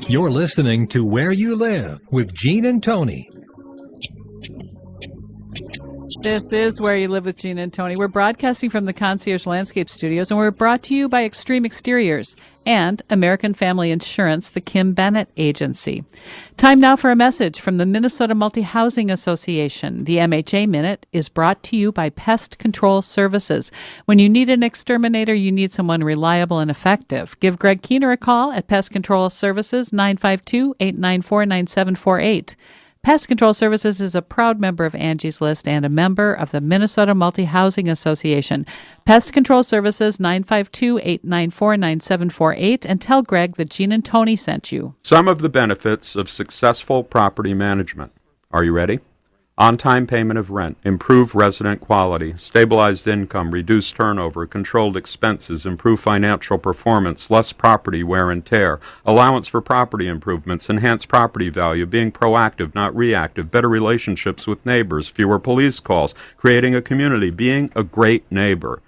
You're listening to Where You Live with Gene and Tony. This is Where You Live with Gene and Tony. We're broadcasting from the Concierge Landscape Studios, and we're brought to you by Extreme Exteriors and American Family Insurance, the Kim Bennett Agency. Time now for a message from the Minnesota Multi-Housing Association. The MHA Minute is brought to you by Pest Control Services. When you need an exterminator, you need someone reliable and effective. Give Greg Keener a call at Pest Control Services, 952-894-9748. Pest Control Services is a proud member of Angie's List and a member of the Minnesota Multi-Housing Association. Pest Control Services, 952-894-9748, and tell Greg that Gene and Tony sent you. Some of the benefits of successful property management. Are you ready? On-time payment of rent, improved resident quality, stabilized income, reduced turnover, controlled expenses, improved financial performance, less property wear and tear, allowance for property improvements, enhanced property value, being proactive, not reactive, better relationships with neighbors, fewer police calls, creating a community, being a great neighbor.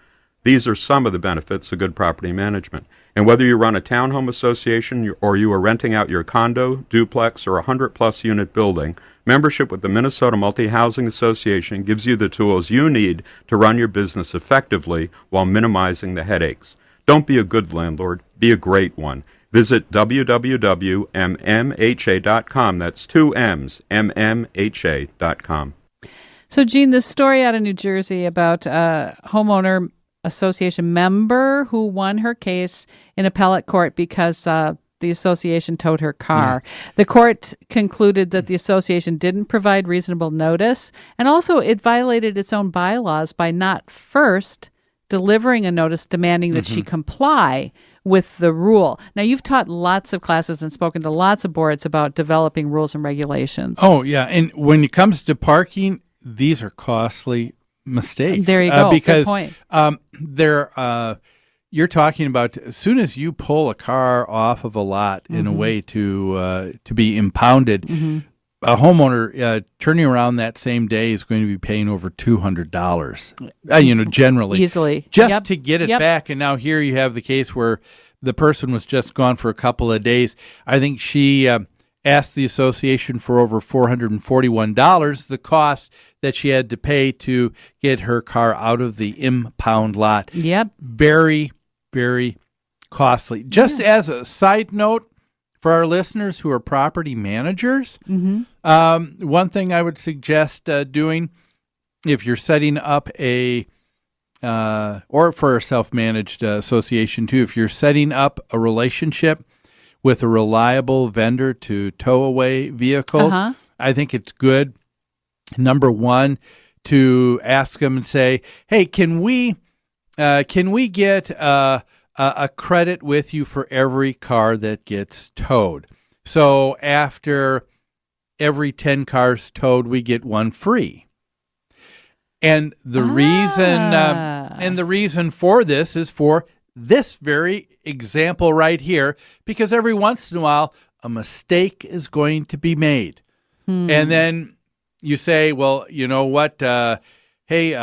These are some of the benefits of good property management. And whether you run a townhome association or you are renting out your condo, duplex, or 100-plus unit building, membership with the Minnesota Multi-Housing Association gives you the tools you need to run your business effectively while minimizing the headaches. Don't be a good landlord, be a great one. Visit www.mmha.com. That's two M's, mmha.com. So, Gene, this story out of New Jersey about a homeowner association member who won her case in appellate court because the association towed her car. The court concluded that the association didn't provide reasonable notice, and also it violated its own bylaws by not first delivering a notice demanding that she comply with the rule. Now, you've taught lots of classes and spoken to lots of boards about developing rules and regulations. Oh, yeah. And when it comes to parking, these are costly mistakes. There you go. Because good point. You're talking about as soon as you pull a car off of a lot in a way to be impounded, a homeowner turning around that same day is going to be paying over $200. Generally, Easily, just to get it back. And now here you have the case where the person was just gone for a couple of days. I think she asked the association for over $441, the cost that she had to pay to get her car out of the impound lot. Yep. Very, very costly. Just as a side note for our listeners who are property managers, one thing I would suggest doing if you're setting up or for a self-managed association too, if you're setting up a relationship with a reliable vendor to tow away vehicles, I think it's good, number one, to ask them and say, hey, can we get a credit with you for every car that gets towed? So after every 10 cars towed, we get one free. And the reason for this is for this very example right here, because every once in a while a mistake is going to be made. And then you say, well, you know what, hey,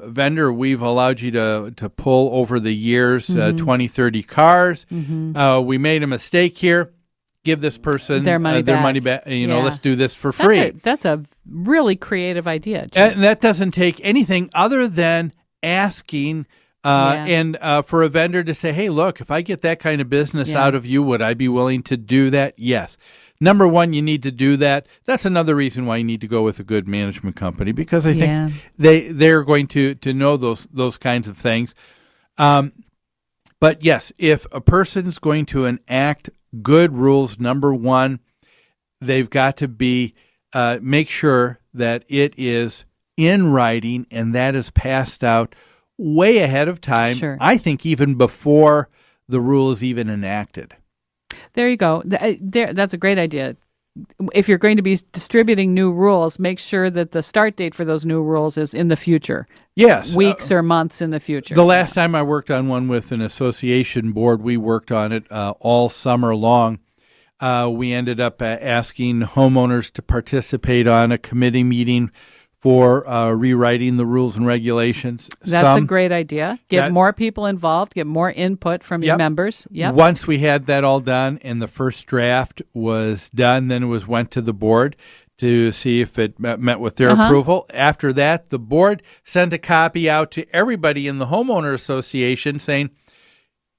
vendor, we've allowed you to pull over the years 20, 30 cars. We made a mistake here. Give this person their money back. Let's do this for free. That's a really creative idea, Jim. And that doesn't take anything other than asking and for a vendor to say, hey, look, if I get that kind of business out of you, would I be willing to do that? Yes. Number one, you need to do that. That's another reason why you need to go with a good management company, because I think they're going to know those kinds of things. But yes, if a person's going to enact good rules, number one, they've got to be make sure that it is in writing and that is passed out way ahead of time. Sure. I think even before the rule is even enacted. There you go. That's a great idea. If you're going to be distributing new rules, make sure that the start date for those new rules is in the future. Yes. Weeks or months in the future. The last time I worked on one with an association board, we worked on it all summer long. We ended up asking homeowners to participate on a committee meeting for rewriting the rules and regulations. That's a great idea. Get more people involved, get more input from your members. Yep. Once we had that all done and the first draft was done, then it went to the board to see if it met with their approval. After that, the board sent a copy out to everybody in the homeowner association saying,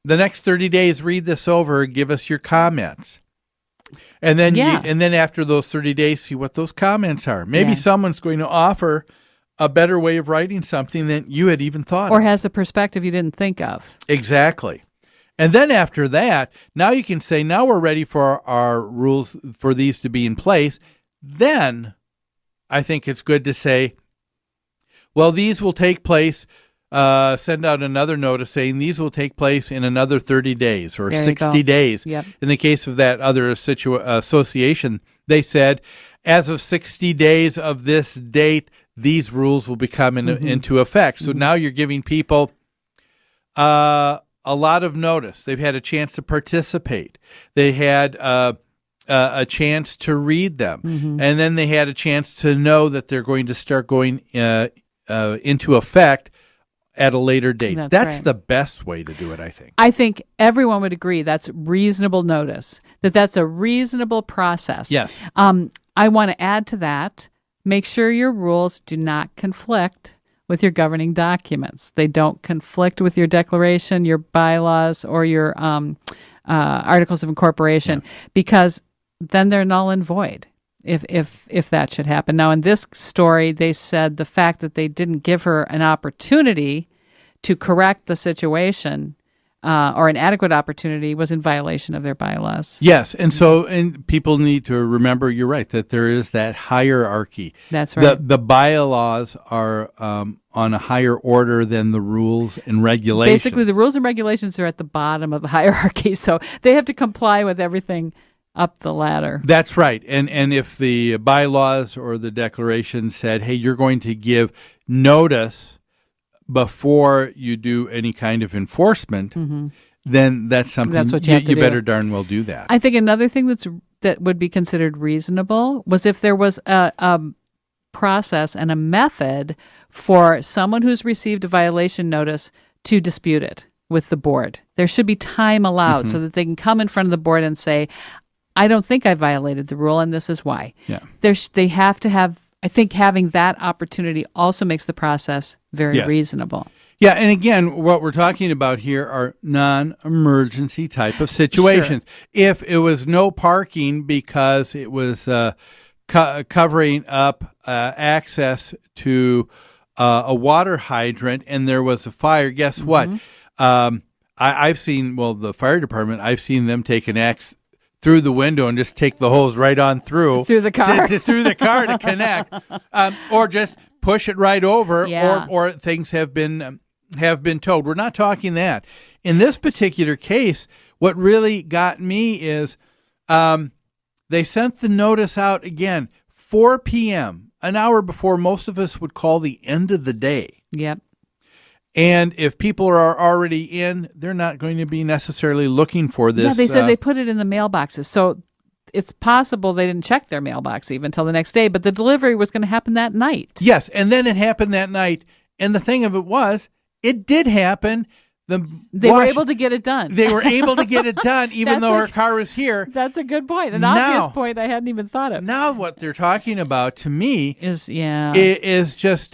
the next 30 days, read this over, give us your comments. And then and then after those 30 days, see what those comments are. Maybe someone's going to offer a better way of writing something than you had even thought or of. has a perspective you didn't think of. Exactly. And then after that, now you can say, now we're ready for our rules for these to be in place. Then I think it's good to say, well, these will take place, send out another notice saying these will take place in another 30 days or 60 days. Yep. In the case of that other association, they said, as of 60 days of this date, these rules will be coming into effect. So now you're giving people a lot of notice. They've had a chance to participate. They had a chance to read them. And then they had a chance to know that they're going to start going into effect at a later date. That's the best way to do it, I think. I think everyone would agree that's reasonable notice, that's a reasonable process. Yes. I want to add to that, make sure your rules do not conflict with your governing documents. They don't conflict with your declaration, your bylaws, or your articles of incorporation, because then they're null and void if that should happen. Now, in this story, they said the fact that they didn't give her an opportunity to correct the situation or an adequate opportunity was in violation of their bylaws. Yes, and people need to remember, you're right, that there is that hierarchy. That's right. The bylaws are on a higher order than the rules and regulations. Basically, the rules and regulations are at the bottom of the hierarchy, so they have to comply with everything up the ladder. That's right. And if the bylaws or the declaration said, hey, you're going to give notice before you do any kind of enforcement, then that's something that's what you better darn well do that. I think another thing that would be considered reasonable was if there was a process and a method for someone who's received a violation notice to dispute it with the board. There should be time allowed so that they can come in front of the board and say, I don't think I violated the rule, and this is why. Yeah. They have to have, I think having that opportunity also makes the process very reasonable. Yeah, and again, what we're talking about here are non-emergency type of situations. Sure. If it was no parking because it was covering up access to a water hydrant and there was a fire, guess what? I've seen, the fire department, I've seen them take an axe through the window and just take the hose right on through the car through the car to connect, or just push it right over, or things have been towed. We're not talking that. In this particular case, what really got me is they sent the notice out again 4 p.m., an hour before most of us would call the end of the day. Yep. And if people are already in, they're not going to be necessarily looking for this. Yeah, they said they put it in the mailboxes. So it's possible they didn't check their mailbox even until the next day, but the delivery was going to happen that night. Yes, and then it happened that night. And the thing of it was, it did happen. They were able to get it done. They were able to get it done even though her car was here. That's a good point. An obvious point I hadn't even thought of. Now what they're talking about to me is just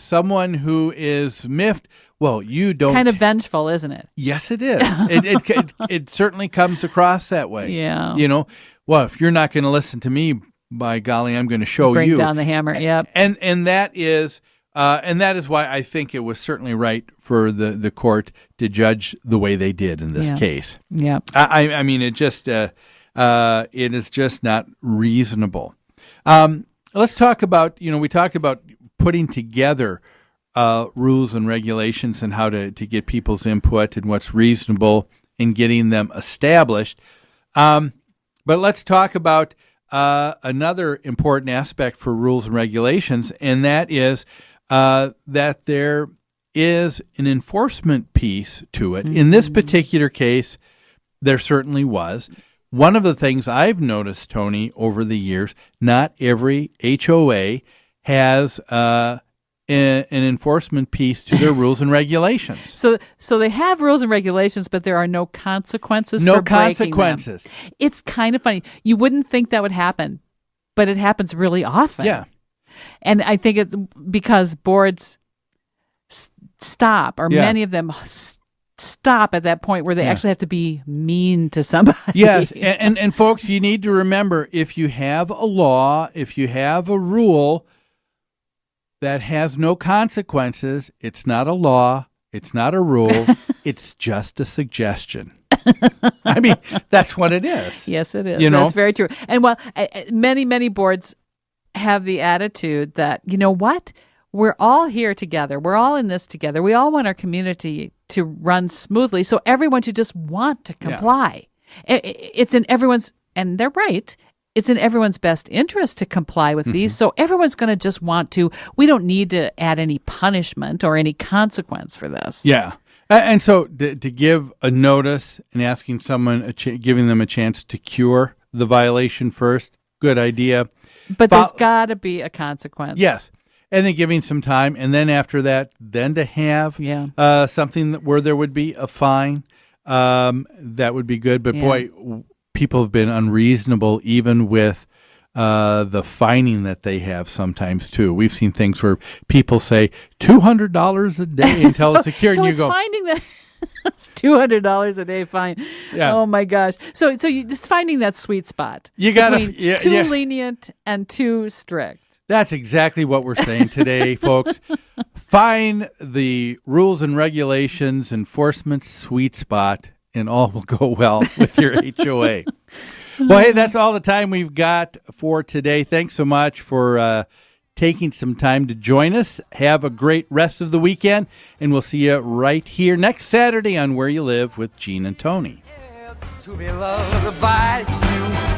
someone who is miffed. Well, you don't. It's kind of vengeful, isn't it? Yes, it is. It certainly comes across that way. Yeah. Well, if you're not going to listen to me, by golly, I'm going to show you. Bring down the hammer. Yep. And that is why I think it was certainly right for the court to judge the way they did in this case. Yeah. I mean, it is just not reasonable. Let's talk about, we talked about putting together rules and regulations and how to get people's input and what's reasonable in getting them established. But let's talk about another important aspect for rules and regulations, and that is that there is an enforcement piece to it. In this particular case, there certainly was. One of the things I've noticed, Tony, over the years, not every HOA has an enforcement piece to their rules and regulations. So they have rules and regulations, but there are no consequences. No for breaking consequences. them. It's kind of funny. You wouldn't think that would happen, but it happens really often. Yeah. And I think it's because boards stop, or many of them stop at that point where they actually have to be mean to somebody. Yes, and folks, you need to remember, if you have a law, if you have a rule that has no consequences, it's not a law, it's not a rule, it's just a suggestion. I mean, that's what it is. Yes, it is. You know? That's very true. And many boards have the attitude that, you know what? We're all here together. We're all in this together. We all want our community to run smoothly. So everyone should just want to comply. Yeah. It's in everyone's, and they're right, it's in everyone's best interest to comply with these. So everyone's going to just want to. We don't need to add any punishment or any consequence for this. Yeah. And so to give a notice and asking someone, giving them a chance to cure the violation first, good idea. But there's got to be a consequence. Yes. And then giving some time, and then after that, then to have something where there would be a fine, that would be good. But boy, people have been unreasonable even with the fining that they have sometimes too. We've seen things where people say $200 a day until it's secured, and you go, finding that. It's $200 a day fine. Yeah. Oh my gosh. So you just finding that sweet spot. You got too lenient and too strict. That's exactly what we're saying today, folks. Find the rules and regulations enforcement sweet spot, and all will go well with your HOA. Well, hey, that's all the time we've got for today. Thanks so much for taking some time to join us. Have a great rest of the weekend, and we'll see you right here next Saturday on Where You Live with Gene and Tony. To be loved by